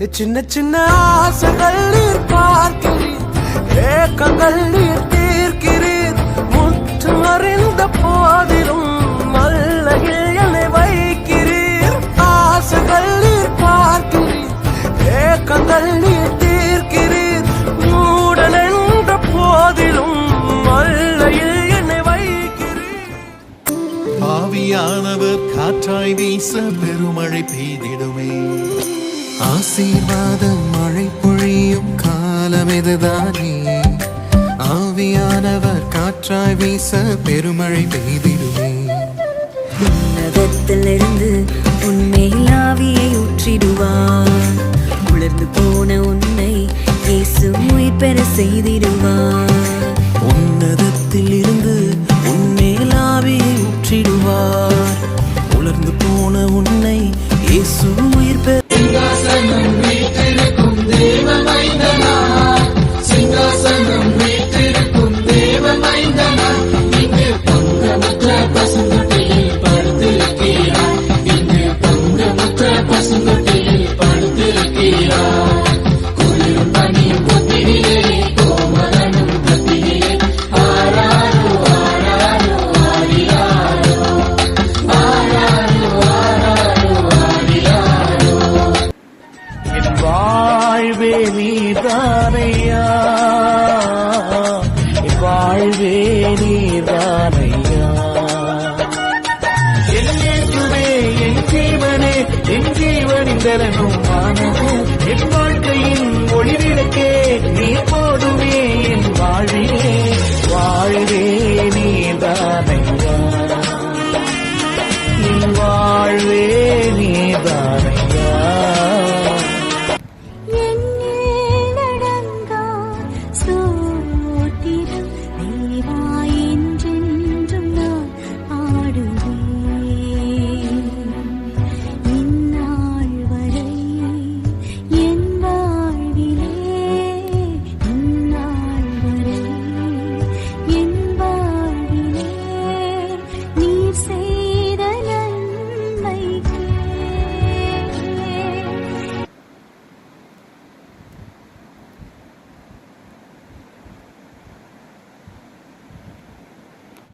சின்ன சின்ன ஆசைகள் நீர் பார்க்கிறீர், ஏக்கங்கள் நீர் தீர்க்கிறீர். முற்று அறிந்த போதிலும் மல்லையில் என்னை வைக்கிறீர். ஆசைகள் நீர் பார்க்கிறீர், ஏக்கங்கள் நீர் தீர்க்கிறீர். மூடன் என்ற போதிலும் மல்லையில் என்னை வைக்கிறீர். ஆவியானவர் காற்றாய் வீச பெருமழை பெய்திடுமே. ஆசீர்வாத மழை பொழியும் காலம் இதுதானே. ஆவியானவர் காற்றாய் வீச பெருமழை பெய்திடுமே. உன்னதத்திலிருந்து உன்மேல் ஆவியை ஊற்றிடுவார். உலர்ந்து போன உன்னை இயேசு உயிர் பெற செய்திடுவார். உன்னதத்தில் இருந்து உன்மேல் ஆவியை ஊற்றிடுவார். உலர்ந்து போன உன்னை இயேசு உயிர் பெற. சிங்காசனம் வீற்றிருக்கும் தேவ மைந்தனா, சிங்காசனம் வீற்றிருக்கும் தேவ மைந்தனா, இங்கு பங்கமற்ற பசுந்தொட்டியில் படுத்திருக்கிறார். இங்கு பங்கமற்ற பசுந்தொட்டியில் படுத்திருக்கிறார். குளிரும் பனியும் ஒத்திரிலே கோமகனும் கத்தியிலே ஆராரோ ஆராரோ ஆரியாரோ ஆராரோ ஆராரோ ஆரியாரோ. வாழ்வே நீதான்